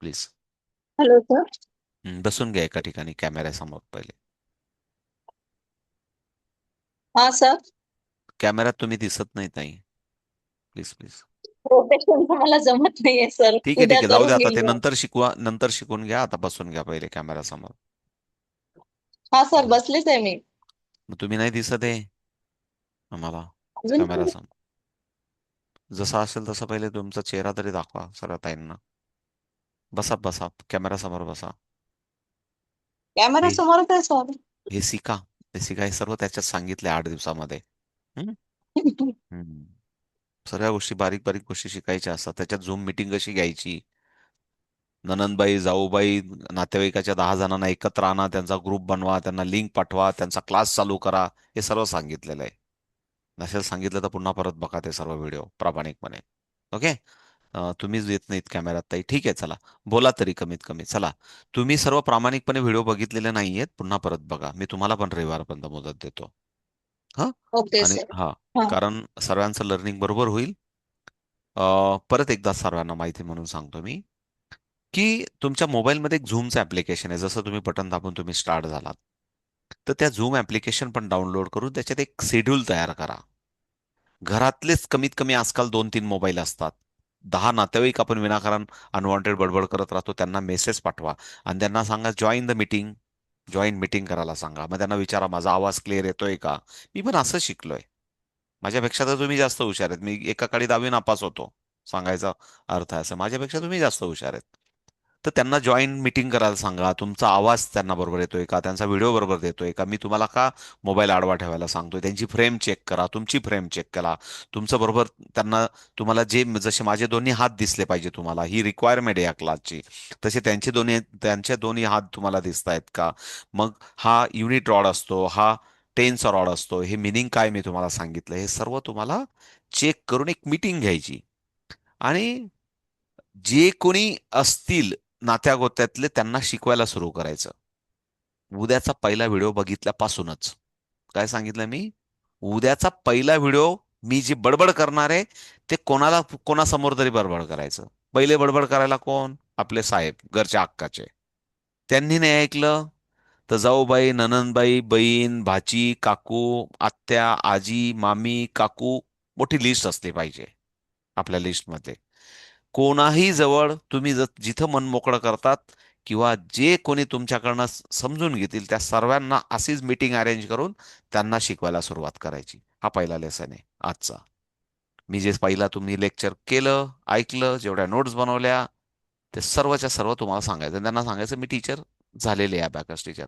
[SPEAKER 1] प्लीज.
[SPEAKER 5] Hello sir.
[SPEAKER 1] बसून घ्या एका ठिकाणी कॅमेऱ्यासमोर पहिले.
[SPEAKER 5] हा सर.
[SPEAKER 1] कॅमेऱ्यात तुम्ही दिसत नाही ताई, प्लीज प्लीज.
[SPEAKER 5] प्रोफेशन मला जमत नाहीये सर,
[SPEAKER 1] ठीक आहे
[SPEAKER 5] उद्या
[SPEAKER 1] ठीक आहे, जाऊ द्या
[SPEAKER 5] करून
[SPEAKER 1] आता,
[SPEAKER 5] घेईल
[SPEAKER 1] ते
[SPEAKER 5] मी.
[SPEAKER 1] नंतर शिकवा, नंतर शिकून घ्या, आता बसून घ्या पहिले कॅमेऱ्यासमोर.
[SPEAKER 5] हा सर, बसलीच आहे मी.
[SPEAKER 1] मग तुम्ही नाही दिसत आहे आम्हाला
[SPEAKER 5] अजून पण
[SPEAKER 1] कॅमेऱ्यासमोर. जसं असेल तसं पहिले तुमचा चेहरा तरी दाखवा सर्व ताईंना. बसा बसा, कॅमेऱ्यासमोर बसा.
[SPEAKER 5] कॅमेरा
[SPEAKER 1] हे
[SPEAKER 5] समोरच आहे सर.
[SPEAKER 1] हे शिका, हे शिका, हे सर्व त्याच्यात सांगितले 8 दिवसामध्ये. हम्म? हम्म. सर्व गोष्टी, बारीक बारीक गोष्टी शिकायच्या असतात. त्याच्यात झूम मिटिंग कशी घ्यायची, ननंदबाई, जाऊबाई, नातेवाईकाच्या 10 जणांना एकत्र आणा, त्यांचा ग्रुप बनवा, त्यांना लिंक पाठवा, त्यांचा क्लास चालू करा, हे सर्व सांगितलेलं आहे. नसेल सांगितलं तर पुन्हा परत बघा ते सर्व व्हिडिओ प्रामाणिकपणे. ओके. तुम्हीच देत नाहीत कॅमेऱ्यात ताई, ठीक आहे, चला बोला तरी कमीत कमी. चला, तुम्ही सर्व प्रामाणिकपणे व्हिडिओ बघितलेले नाहीयेत, पुन्हा परत बघा. मी तुम्हाला पण रविवारपर्यंत मुदत देतो. हा.
[SPEAKER 5] ओके
[SPEAKER 1] आणि
[SPEAKER 5] सर.
[SPEAKER 1] हा,
[SPEAKER 5] हा.
[SPEAKER 1] कारण सर्वांचं लर्निंग बरोबर होईल. परत एकदा सर्वांना माहिती म्हणून सांगतो मी, की तुमच्या मोबाईलमध्ये एक झूमचं ऍप्लिकेशन आहे. जसं तुम्ही बटन दाबून तुम्ही स्टार्ट झालात, तर त्या झूम ऍप्लिकेशन पण डाउनलोड करून त्याच्यात एक शेड्यूल तयार करा. घरातलेच कमीत कमी आजकाल 2-3 मोबाईल असतात. 10 नातेवाईक आपण विनाकारण अनवॉन्टेड बडबड करत राहतो, त्यांना मेसेज पाठवा आणि त्यांना सांगा join the meeting, join meeting करायला सांगा. मग त्यांना विचारा माझा आवाज क्लिअर येतोय का. मी पण असं शिकलोय. माझ्यापेक्षा तर तुम्ही जास्त हुशार आहेत. मी एका काळी 10वी नापास होतो, सांगायचा अर्थ आहे असं. माझ्यापेक्षा तुम्ही जास्त हुशार आहेत. तर त्यांना जॉईन मीटिंग करायला सांगा. तुमचा आवाज त्यांना बरोबर येतोय का, त्यांचा व्हिडिओ बरोबर येतोय का. मी तुम्हाला का मोबाईल आडवा ठेवायला सांगतोय, त्यांची फ्रेम चेक करा, तुमची फ्रेम चेक करा. तुमचं बरोबर त्यांना, तुम्हाला जे जसे माझे दोन्ही हात दिसले पाहिजे तुम्हाला, ही रिक्वायरमेंट आहे या क्लासची, तसे त्यांचे दोन्ही हात तुम्हाला दिसत आहेत का. मग हा युनिट रॉड असतो, हा टेन्स रॉड असतो, हे मिनिंग काय मी तुम्हाला सांगितलं, हे सर्व तुम्हाला चेक करून एक मीटिंग घ्यायची. आणि जे कोणी असतील नात्यागोत्यातले त्यांना शिकवायला सुरू करायचं. उद्याचा पहिला व्हिडिओ बघितल्यापासूनच. काय सांगितलं मी? उद्याचा पहिला व्हिडिओ मी जी बडबड करणार आहे ते कोणासमोर तरी बडबड करायचं. पहिले बडबड करायला कोण? आपले साहेब, घरच्या अक्काचे. त्यांनी नाही ऐकलं तर जाऊबाई, ननंदबाई, बहीण, भाची, काकू, आत्या, आजी, मामी, काकू, मोठी लिस्ट असली पाहिजे आपल्या लिस्टमध्ये. कोणाही जवळ तुम्ही जिथं मन मोकळं करतात किंवा जे कोणी तुमच्याकडनं समजून घेतील त्या सर्वांना अशीच मीटिंग अरेंज करून त्यांना शिकवायला सुरुवात करायची. हा पहिला लेसन आहे आजचा. मी जे पहिला तुम्ही लेक्चर केलं, ऐकलं, जेवढ्या नोट्स बनवल्या, ते सर्वच्या सर्व तुम्हाला सांगायचं. आणि त्यांना सांगायचं मी टीचर झालेले आहे, अबॅकस टीचर.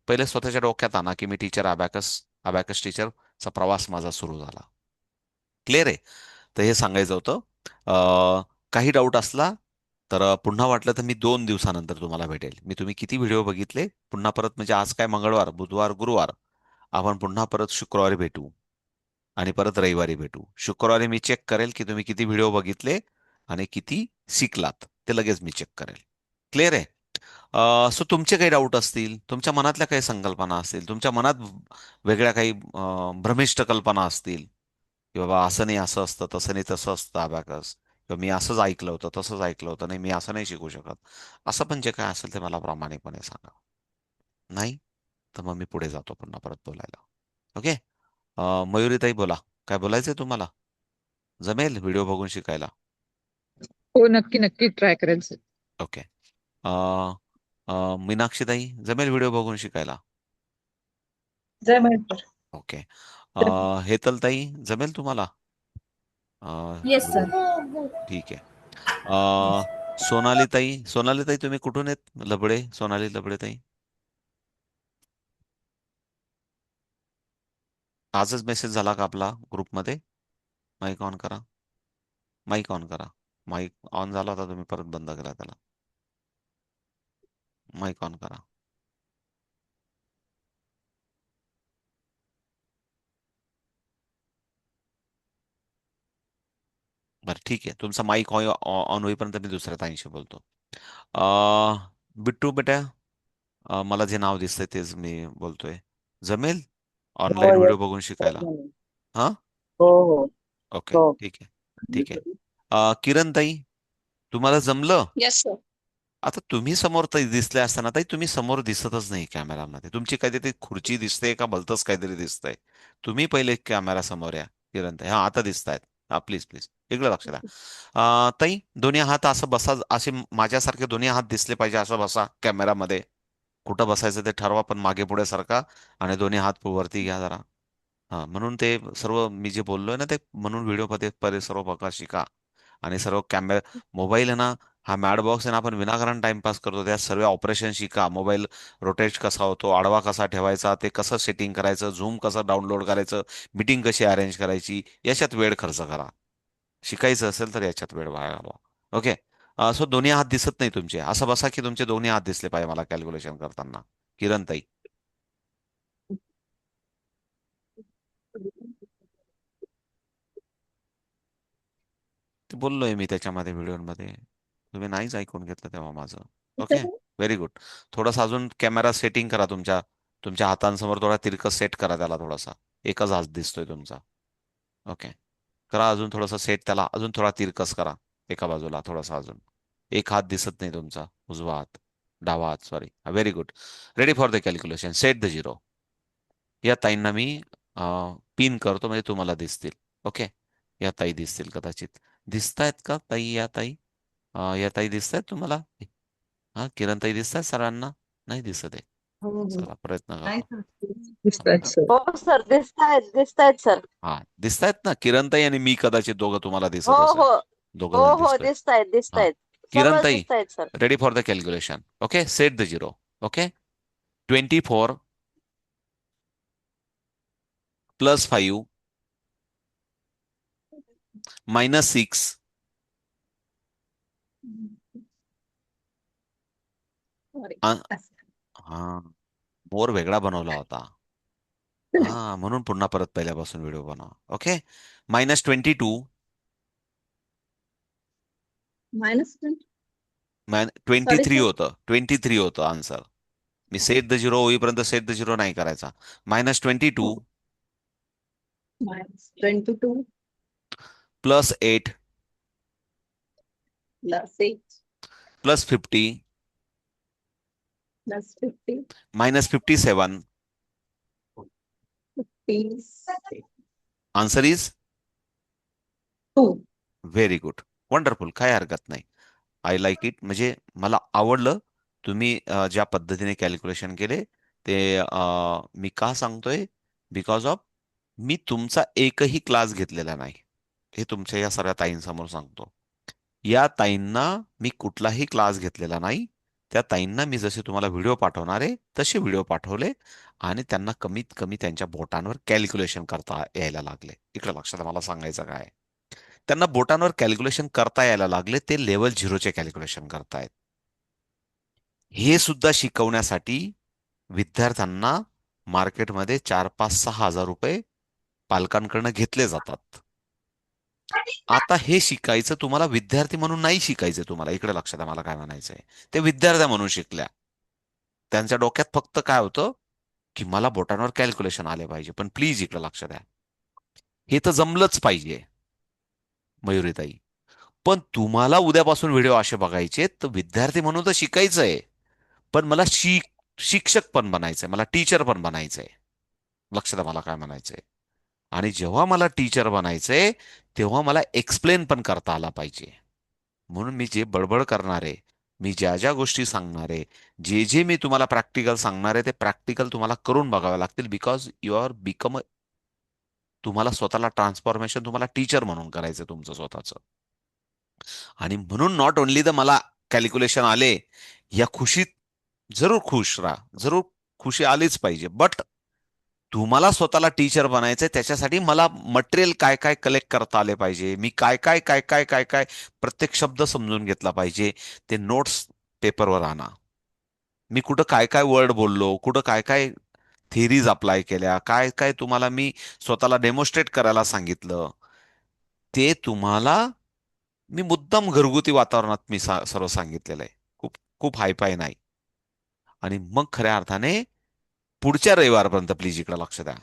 [SPEAKER 1] पहिले स्वतःच्या डोक्यात आणा की मी टीचर, अबॅकस टीचरचा प्रवास माझा सुरू झाला. क्लिअर आहे? तर हे सांगायचं होतं. काही डाऊट असला तर पुन्हा वाटलं तर मी 2 दिवसानंतर तुम्हाला भेटेल. तुम्ही किती व्हिडिओ बघितले पुन्हा परत, म्हणजे आज काय मंगळवार, बुधवार, गुरुवार, आपण पुन्हा परत शुक्रवारी भेटू आणि परत रविवारी भेटू. शुक्रवारी मी चेक करेल की तुम्ही किती व्हिडिओ बघितले आणि किती शिकलात, ते लगेच मी चेक करेल. क्लिअर आहे? सो तुमचे काही डाऊट असतील, तुमच्या मनातल्या काही संकल्पना असतील, तुमच्या मनात वेगळ्या काही भ्रमिष्ट कल्पना असतील की बाबा असं नाही असं असतं, तसं नाही तसं असतं अबॅकस, किंवा मी असंच ऐकलं होतं, तसंच ऐकलं होतं, नाही मी असं नाही शिकू शकत, असं पण जे काय असेल ते मला प्रामाणिकपणे सांगा. नाही तर मग मी पुढे जातो पुन्हा परत बोलायला. ओके. मयुरीताई बोला, काय बोलायचंय तुम्हाला? जमेल व्हिडिओ बघून शिकायला?
[SPEAKER 4] हो, नक्की नक्की ट्राय करेल सर.
[SPEAKER 1] ओके. मीनाक्षीताई, जमेल व्हिडिओ बघून शिकायला?
[SPEAKER 2] जय महेश्वर.
[SPEAKER 1] ओके. हेतलताई, जमेल तुम्हाला?
[SPEAKER 3] Yes sir.
[SPEAKER 1] ठीक आहे. सोनालीताई तुम्ही कुठून आहेत? लबडे, सोनाली लबडे ताई. आजच मेसेज झाला का आपला ग्रुपमध्ये? माईक ऑन करा, माईक ऑन करा. माईक ऑन झाला होता, तुम्ही परत बंद केला त्याला. माईक ऑन करा. बरं ठीक आहे, तुमचा माईक ऑन होईपर्यंत मी दुसऱ्या ताईंशी बोलतो. बिट्टू बेटा, मला जे नाव दिसतंय तेच मी बोलतोय. जमेल
[SPEAKER 5] हो
[SPEAKER 1] ऑनलाईन व्हिडिओ
[SPEAKER 5] येस.
[SPEAKER 1] बघून शिकायला? हा,
[SPEAKER 5] हो हो
[SPEAKER 1] ओके,
[SPEAKER 5] हो.
[SPEAKER 1] ठीक आहे, ठीक आहे. किरण ताई, तुम्हाला जमलं?
[SPEAKER 5] Yes sir.
[SPEAKER 1] आता तुम्ही समोर ताई दिसले असताना, ताई तुम्ही समोर दिसतच नाही कॅमेरामध्ये. तुमची काहीतरी खुर्ची दिसते का भलतंच काहीतरी दिसतंय. तुम्ही पहिले कॅमेरा समोर या. किरण ताई, हा आता दिसतायत. हा प्लीज प्लीज इकडे लक्ष द्या. ताई, दोन्ही हात असं बसा, असे माझ्यासारखे दोन्ही हात दिसले पाहिजे असं बसा कॅमेरामध्ये. कुठं बसायचं ते ठरवा, पण मागे पुढे सारखा आणि दोन्ही हात वरती घ्या जरा. हा, म्हणून ते सर्व मी जे बोललोय ना, ते म्हणून व्हिडिओ मध्ये पहिले सर्व बघा, शिका. आणि सर्व मोबाईल आहे ना, हा मॅड बॉक्स आहे ना, आपण विनाकारण टाइमपास करतो. त्या सर्व ऑपरेशन शिका. मोबाईल रोटेट कसा होतो, आडवा कसा ठेवायचा, ते कसं सेटिंग करायचं, झूम कसं डाउनलोड करायचं, मीटिंग कशी अरेंज करायची, याच्यात वेळ खर्च करा. शिकायचं असेल तर याच्यात वेळ वाया घालवा. ओके. सो दोन्ही हात दिसत नाही तुमचे, असं बसा की तुमचे दोन्ही हात दिसले पाहिजे मला कॅल्क्युलेशन करताना. किरण ताई, ते बोललोय मी त्याच्यामध्ये व्हिडिओमध्ये, तुम्ही नाहीच ऐकून घेतलं तेव्हा माझं. Okay, very good. थोडासा अजून कॅमेरा सेटिंग करा तुमच्या तुमच्या हातांसमोर, थोडा तिरकस सेट करा त्याला थोडासा. एकच हात दिसतोय तुमचा. ओके, करा अजून थोडासा सेट त्याला, अजून थोडा तिरकस करा एका बाजूला थोडासा अजून. एक हात दिसत नाही तुमचा, उजवा हात, डावा हात, sorry. Very good. Ready for the calculation, set the zero. या ताईंना मी पिन करतो, म्हणजे तुम्हाला दिसतील. ओके, या ताई दिसतील कदाचित. दिसतायत का ताई? या ताई, या ताई दिसतायत तुम्हाला? हा, किरण ताई दिसतायत सर्वांना? नाही दिसत आहे.
[SPEAKER 2] हो हो.
[SPEAKER 1] चला प्रयत्न
[SPEAKER 2] नाही
[SPEAKER 1] करतो.
[SPEAKER 2] सर.
[SPEAKER 4] दिसतायत सर.
[SPEAKER 5] हो सर, दिसतायत दिसतायत सर.
[SPEAKER 1] हा, दिसतायत ना किरण ताई आणि मी, कदाचित दोघं तुम्हाला
[SPEAKER 5] हो
[SPEAKER 1] दिसत असेल.
[SPEAKER 5] हो
[SPEAKER 1] दोघं
[SPEAKER 5] हो
[SPEAKER 1] जण
[SPEAKER 5] हो
[SPEAKER 1] दिसतोय.
[SPEAKER 5] दिसतायत
[SPEAKER 1] हा,
[SPEAKER 5] दिसतायत.
[SPEAKER 1] किरण
[SPEAKER 5] सर्व
[SPEAKER 1] ताई,
[SPEAKER 5] दिसतायत sir.
[SPEAKER 1] ready for the calculation. Okay, set the zero. Okay, 24 plus 5 minus 6
[SPEAKER 2] Sorry.
[SPEAKER 1] आ- हा मोर वेगळा बनवला होता. हा म्हणून पुन्हा परत पहिल्यापासून व्हिडिओ बनवा. Okay, -22
[SPEAKER 2] Minus 20. Sorry,
[SPEAKER 1] 23
[SPEAKER 2] sir.
[SPEAKER 1] होतं, 23 होतं answer. Me set the zero होईपर्यंत सेट द झिरो नाही करायचा. -22
[SPEAKER 2] Minus 22
[SPEAKER 1] plus 8
[SPEAKER 2] plus 8
[SPEAKER 1] plus 50
[SPEAKER 2] plus 50.
[SPEAKER 1] -57.
[SPEAKER 2] 52.
[SPEAKER 1] Answer is very good, wonderful. काय हरकत नाही. I like it. म्हणजे मला आवडलं तुम्ही ज्या पद्धतीने कॅल्क्युलेशन केले ते. मी का सांगतोय? बिकॉज ऑफ मी तुमचा एकही क्लास घेतलेला नाही, हे तुमच्या या सगळ्या ताईंसमोर सांगतो. या ताईंना मी कुठलाही क्लास घेतलेला नाही. त्या ताईंना मी जसे तुम्हाला व्हिडिओ पाठवणार आहे तसे व्हिडिओ पाठवले आणि त्यांना कमीत कमी त्यांच्या बोटांवर कॅल्क्युलेशन करता यायला लागले. इकडे लक्षात मला सांगायचं काय आहे. त्यांना बोटांवर कॅल्क्युलेशन करता यायला लागले, ते लेवल झिरोचे कॅल्क्युलेशन करतायत. हे सुद्धा शिकवण्यासाठी विद्यार्थ्यांना मार्केटमध्ये 4, 5, 6 हजार रुपये पालकांकडनं घेतले जातात. आता हे शिकायचं तुम्हाला विद्यार्थी म्हणून नाही शिकायचं. तुम्हाला इकडे लक्षात आहे मला काय म्हणायचंय. ते विद्यार्थ्या म्हणून शिकल्या. त्यांच्या डोक्यात फक्त काय होतं की मला बोटांवर कॅल्क्युलेशन आले पाहिजे. पण प्लीज इकडे लक्ष द्या, हे तर जमलंच पाहिजे मयुरीताई. पण तुम्हाला उद्यापासून व्हिडिओ असे बघायचे तर विद्यार्थी म्हणून तर शिकायचंय, पण मला शिक्षक पण बनायचंय, मला टीचर पण बनायचंय. लक्षात मला काय म्हणायचंय. आणि जेव्हा मला टीचर बनायचंय तेव्हा मला एक्सप्लेन पण करता आला पाहिजे. म्हणून मी जे बडबड करणार आहे, मी ज्या ज्या गोष्टी सांगणार आहे, जे जे मी तुम्हाला प्रॅक्टिकल सांगणार आहे ते प्रॅक्टिकल तुम्हाला करून बघावे लागतील. बिकॉज यू आर बिकम, तुम्हाला स्वतःला ट्रान्सफॉर्मेशन तुम्हाला टीचर म्हणून करायचं तुमचं स्वतःचं. आणि म्हणून नॉट ओनली द मला कॅल्क्युलेशन आले या खुशीत जरूर खुश राहा, जरूर खुशी आलीच पाहिजे. बट तुम्हाला स्वतःला टीचर बनायचंय त्याच्यासाठी मला मटेरियल काय काय कलेक्ट करता आले पाहिजे. मी काय काय काय काय काय काय प्रत्येक शब्द समजून घेतला पाहिजे. ते नोट्स पेपरवर आणा. मी कुठं काय काय वर्ड बोललो, कुठं काय काय थिअरीज अप्लाय केल्या, काय काय तुम्हाला मी स्वतःला डेमॉन्स्ट्रेट करायला सांगितलं, ते तुम्हाला मी मुद्दाम घरगुती वातावरणात मी सर्व सांगितलेलं आहे. खूप खूप हायफाय नाही. आणि मग खऱ्या अर्थाने पुढच्या रविवारपर्यंत प्लीज इकडे लक्ष द्या.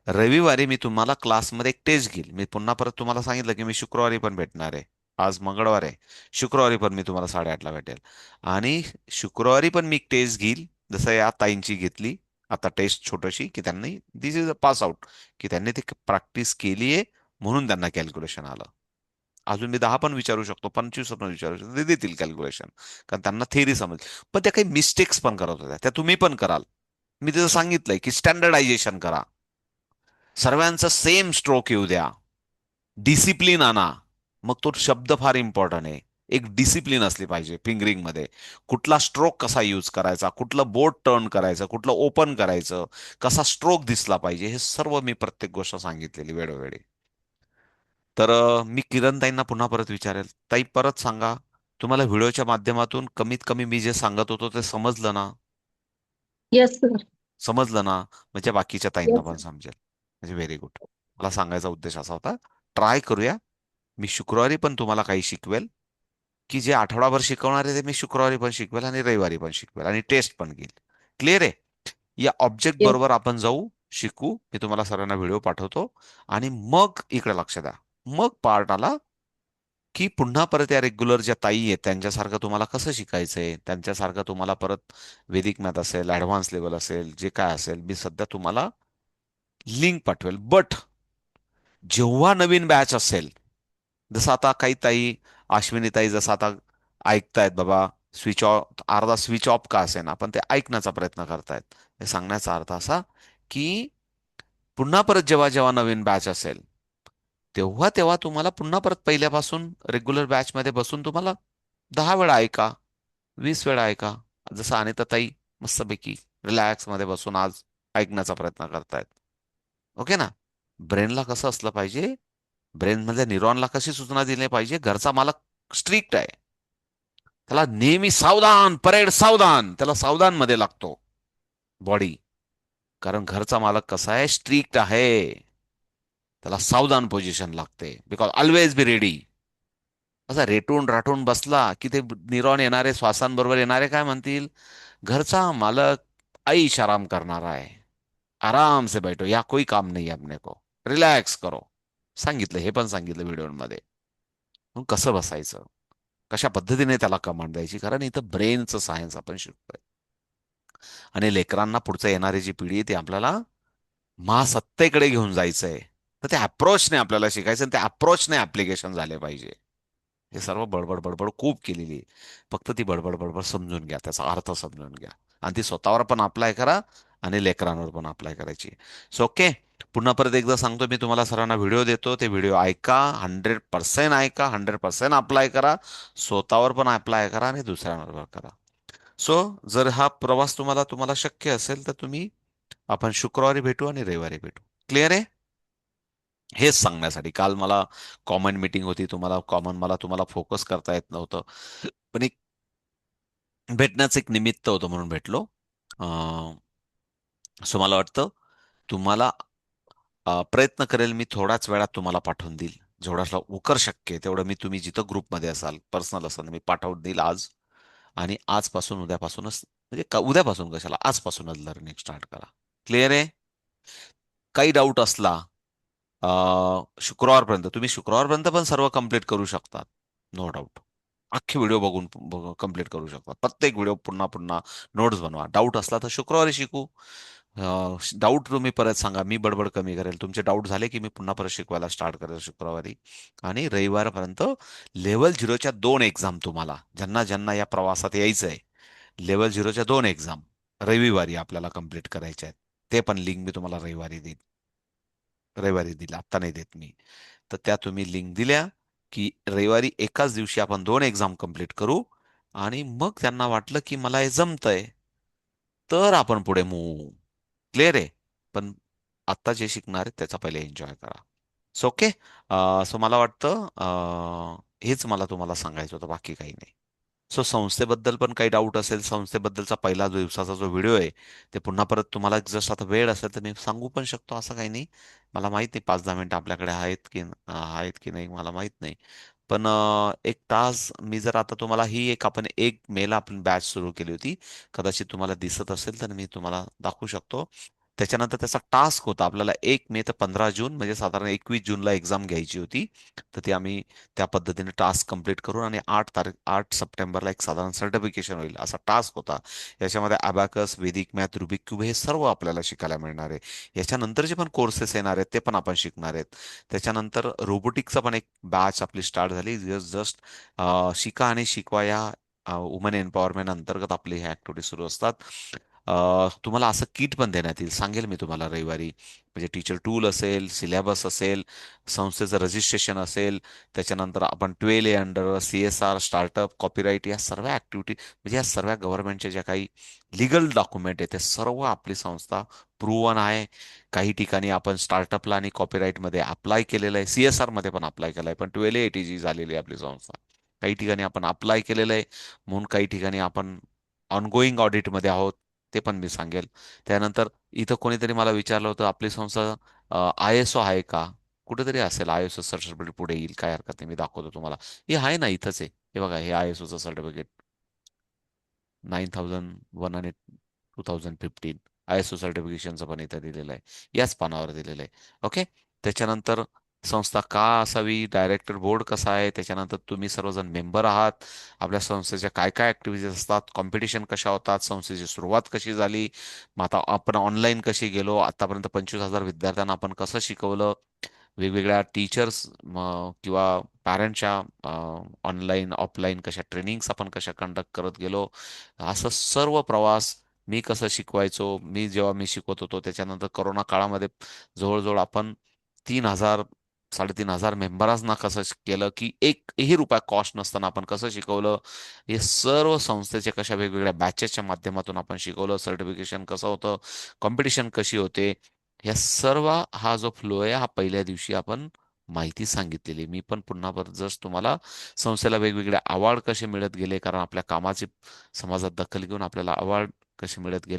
[SPEAKER 1] रविवारी मी तुम्हाला क्लासमध्ये एक टेस्ट घेईल. मी पुन्हा परत तुम्हाला सांगितलं की मी शुक्रवारी पण भेटणार आहे. आज मंगळवार आहे, शुक्रवारी पण मी तुम्हाला 8:30ला भेटेल. आणि शुक्रवारी पण मी एक टेस्ट घेईल, जसं या ताईंची घेतली आता टेस्ट छोटीशी, की त्यांनी दिस इज अ पास आउट, की त्यांनी ती प्रॅक्टिस केली आहे म्हणून त्यांना कॅल्क्युलेशन आलं. अजून मी 10 पण विचारू शकतो, 25 पण विचारू शकतो, ते देतील कॅल्क्युलेशन, कारण त्यांना थेअरी समज. पण त्या काही मिस्टेक्स पण करत होत्या, त्या तुम्ही पण कराल. मी तिथं सांगितलंय की स्टँडर्डायझेशन करा, सर्वांचा सेम स्ट्रोक येऊ द्या, डिसिप्लिन आणा. मग तो शब्द फार इम्पॉर्टंट आहे. एक डिसिप्लिन असली पाहिजे फिंगरिंगमध्ये. कुठला स्ट्रोक कसा यूज करायचा, कुठलं बोट टर्न करायचं, कुठलं ओपन करायचं, कसा स्ट्रोक दिसला पाहिजे, हे सर्व मी प्रत्येक गोष्ट सांगितलेली वेळोवेळी. तर मी किरण ताईंना पुन्हा परत विचारेल, ताई परत सांगा, तुम्हाला व्हिडिओच्या माध्यमातून कमीत कमी मी जे सांगत होतो ते समजलं ना?
[SPEAKER 2] Yes, sir.
[SPEAKER 1] समजलं ना? म्हणजे बाकीच्या ताईंना
[SPEAKER 2] Yes,
[SPEAKER 1] पण
[SPEAKER 2] sir.
[SPEAKER 1] समजेल. म्हणजे व्हेरी गुड. मला सांगायचा उद्देश असा होता. ट्राय करूया. मी शुक्रवारी पण तुम्हाला काही शिकवेल, की जे आठवडाभर शिकवणार आहे ते मी शुक्रवारी पण शिकवेल आणि रविवारी पण शिकवेल आणि टेस्ट पण घेईल. क्लिअर आहे? या ऑब्जेक्ट
[SPEAKER 2] Yes.
[SPEAKER 1] बरोबर आपण जाऊ, शिकू. मी तुम्हाला सर्वांना व्हिडिओ पाठवतो आणि मग इकडे लक्ष द्या. मग पार्ट आला की पुन्हा परत या रेग्युलर ज्या ताई आहेत त्यांच्यासारखं तुम्हाला कसं शिकायचंय, त्यांच्यासारखं तुम्हाला परत वेदिक मॅथ असेल, ऍडव्हान्स लेवल असेल, जे काय असेल, मी सध्या तुम्हाला लिंक पाठवेल. बट जेव्हा नवीन बॅच असेल, जसं आता काही ताई, अश्विनी ताई जसं आता ऐकतायत बाबा, स्विच ऑफ, अर्धा स्विच ऑफ का असेना पण ते ऐकण्याचा प्रयत्न करतायत. हे सांगण्याचा अर्थ असा की पुन्हा परत जेव्हा जेव्हा नवीन बॅच असेल तेव्हा तेव्हा तुम्हाला पुन्हा परत पहिल्यापासून रेग्युलर बॅच मध्ये बसून तुम्हाला 10 वेळा ऐका, 20 वेळा ऐका. जसं अनिताताई मस्तपैकी रिलॅक्स मध्ये बसून आज ऐकण्याचा प्रयत्न करतायत. ओके ना? ब्रेनला कसं असलं पाहिजे, ब्रेन मधल्या न्यूरॉनला कशी सूचना दिली पाहिजे, घरचा मालक स्ट्रिक्ट आहे, त्याला नेहमी सावधान, परेड सावधान, त्याला सावधान मध्ये लागतो बॉडी. कारण घरचा मालक कसा आहे, स्ट्रिक्ट आहे, त्याला सावधान पोझिशन लागते. Because always be ready. असा रेटून राठून बसला की ते न्यूरॉन येणारे, श्वासांबरोबर येणारे काय म्हणतील, घरचा मालक ऐश आराम करणारा आहे, आराम से बैठो, या कोई काम नहीं है अपने को, रिलॅक्स करो. सांगितलं, हे पण सांगितलं व्हिडिओमध्ये. मग कसं बसायचं, कशा पद्धतीने त्याला कमांड द्यायची, कारण इथं ब्रेनचं सायन्स आपण शिकतोय. आणि लेकरांना पुढचं येणारी जी पिढी आहे ती आपल्याला महासत्तेकडे घेऊन जायचंय. तर त्या अप्रोचने आपल्याला शिकायचं आणि त्या अप्रोचने ऍप्लिकेशन झाले पाहिजे. हे सर्व बडबड बडबड खूप केलेली आहे. फक्त ती बडबड बडबड समजून घ्या, त्याचा अर्थ समजून घ्या, आणि ती स्वतःवर पण अप्लाय करा आणि लेकरांवर पण अप्लाय करायची. सो ओके, पुन्हा परत एकदा सांगतो मी तुम्हाला, सर्वांना व्हिडिओ देतो, ते व्हिडिओ ऐका, 100% ऐका, 100% अप्लाय करा, स्वतःवर पण अप्लाय करा आणि दुसऱ्यांवर करा. सो जर हा प्रवास तुम्हाला तुम्हाला शक्य असेल तर तुम्ही, आपण शुक्रवारी भेटू आणि रविवारी भेटू. क्लिअर आहे? हेच सांगण्यासाठी काल मला कॉमन मीटिंग होती, मला तुम्हाला फोकस करता येत नव्हतं, पण एक भेटण्याचं एक निमित्त होतं म्हणून भेटलो. सो मला वाटतं तुम्हाला, प्रयत्न करेल मी थोड्याच वेळात तुम्हाला पाठवून देईल, जेवढा लवकर शक्य आहे तेवढं. मी, तुम्ही जिथं ग्रुपमध्ये असाल, पर्सनल असाल, मी पाठवून देईल आज. आणि आजपासून, उद्यापासूनच, म्हणजे उद्यापासून कशाला, आजपासूनच लर्निंग स्टार्ट करा. क्लिअर आहे? काही डाऊट असला, शुक्रवारपर्यंत, तुम्ही शुक्रवारपर्यंत पण सर्व कंप्लीट करू शकतात, नो डाऊट. अख्खे व्हिडिओ बघून कंप्लीट करू शकता, प्रत्येक व्हिडिओ पुन्हा पुन्हा नोट्स बनवा. डाऊट असला तर शुक्रवारी शिकू. डाऊट तुम्ही परत सांगा, मी बडबड कमी करेल. तुमचे डाऊट झाले की मी पुन्हा परत शिकवायला स्टार्ट करेल शुक्रवारी. आणि रविवारपर्यंत लेवल 0च्या 2 एक्झाम तुम्हाला, ज्यांना ज्यांना या प्रवासात यायचं आहे, लेवल 0च्या 2 एक्झाम रविवारी आपल्याला कंप्लीट करायच्या आहेत. ते पण लिंक मी तुम्हाला रविवारी दिला, आत्ता नाही देत मी. तर त्या तुम्ही लिंक दिल्या की रविवारी एकाच दिवशी आपण 2 एक्झाम कंप्लीट करू. आणि मग त्यांना वाटलं की मला हे जमतंय, तर आपण पुढे मूव. क्लिअर आहे? पण आत्ता जे शिकणार आहे त्याचा पहिले एन्जॉय करा. So okay. सो मला वाटतं हेच मला तुम्हाला सांगायचं होतं, बाकी काही नाही. सो संस्थेबद्दल पण काही डाऊट असेल, संस्थेबद्दलचा पहिला दिवसाचा जो व्हिडिओ आहे, ते पुन्हा परत तुम्हाला जसं आता वेळ असेल तर मी सांगू पण शकतो, असं काही नाही. मला माहित नाही 5-10 मिनिटं आपल्याकडे आहेत की नाही, मला माहित नाही. पण एक तास मी जर आता तुम्हाला, ही एक आपण 1 मेला आपण बॅच सुरू केली होती, कदाचित तुम्हाला दिसत असेल तर मी तुम्हाला दाखवू शकतो. त्याच्यानंतर त्याचा टास्क होता आपल्याला 1 मे ते 15 जून, म्हणजे साधारण 21 जूनला एक्झाम घ्यायची होती. तर ती आम्ही त्या पद्धतीने टास्क कंप्लीट करून, आणि 8 सप्टेंबरला एक साधारण सर्टिफिकेशन होईल असा टास्क होता. याच्यामध्ये अबॅकस, वेदिक मॅथ, रुबिक क्यूब हे सर्व आपल्याला शिकायला मिळणार आहे. याच्यानंतर जे पण कोर्सेस येणार आहेत ते पण आपण शिकणार आहेत. त्याच्यानंतर रोबोटिक्सचा पण एक बॅच आपली स्टार्ट झाली. जस्ट शिका आणि शिकवा या वुमन एम्पॉवरमेंट अंतर्गत आपली ह्या ऍक्टिव्हिटी सुरू असतात. तुम्हाला असं किट पण देण्यात येईल, सांगेल मी तुम्हाला रविवारी. म्हणजे टीचर टूल असेल, सिलेबस असेल, संस्थेचं रजिस्ट्रेशन असेल, त्याच्यानंतर आपण 12A under CSR, startup, copyright, या सर्व ऍक्टिव्हिटी, म्हणजे या सर्व गव्हर्नमेंटच्या ज्या काही लिगल डॉक्युमेंट आहे ते सर्व आपली संस्था प्रूव्हन आहे. काही ठिकाणी आपण स्टार्टअपला आणि कॉपीराईटमध्ये अप्लाय केलेलं आहे, CSR मध्ये पण अप्लाय केलं आहे, पण 12A ATG झालेली आहे आपली संस्था. काही ठिकाणी आपण अप्लाय केलेलं आहे, म्हणून काही ठिकाणी आपण ऑनगोईंग ऑडिटमध्ये आहोत, ते पण मी सांगेल. त्यानंतर इथं कोणीतरी मला विचारलं होतं, आपली संस्था ISO आहे का? कुठेतरी असेल, ISO सर्टिफिकेट पुढे येईल, काय हरकत नाही, मी दाखवतो तुम्हाला. हे आहे ना, इथंच आहे, हे बघा, हे ISOचं सर्टिफिकेट 9001 आणि 2015 ISO सर्टिफिकेशनचं पण इथं दिलेलं आहे, याच पानावर दिलेलं आहे. ओके. त्याच्यानंतर संस्था का असावी, डायरेक्टर बोर्ड कसा आहे, त्याच्यानंतर तुम्ही सर्वजण मेंबर आहात, आपल्या संस्थेच्या काय काय ऍक्टिव्हिटीज असतात, कॉम्पिटिशन कशा होतात, संस्थेची सुरुवात कशी झाली, मग आता आपण ऑनलाईन कशी गेलो, आतापर्यंत 25,000 विद्यार्थ्यांना आपण कसं शिकवलं, वेगवेगळ्या टीचर्स किंवा पॅरेंटच्या ऑनलाईन ऑफलाईन कशा ट्रेनिंग्स आपण कशा कंडक्ट करत गेलो, असं सर्व प्रवास. मी कसं शिकवायचो, जेव्हा मी शिकवत होतो, त्याच्यानंतर करोना काळामध्ये जवळजवळ आपण 3,000 3,500 मेंबरांना कसं केलं, की एकही रुपया कॉस्ट नसताना आपण कसं शिकवलं, हे सर्व संस्थेच्या कशा वेगवेगळ्या बॅचेसच्या माध्यमातून आपण शिकवलं, सर्टिफिकेशन कसं होतं, कॉम्पिटिशन कशी होते, ह्या सर्व हा जो फ्लो आहे हा पहिल्या दिवशी आपण माहिती सांगितलेली. मी पण पुन्हा परत जस्ट तुम्हाला संस्थेला वेगवेगळे अवॉर्ड कसे मिळत गेले, कारण आपल्या कामाची समाजात दखल घेऊन आपल्याला अवॉर्ड कसे मिळत गेले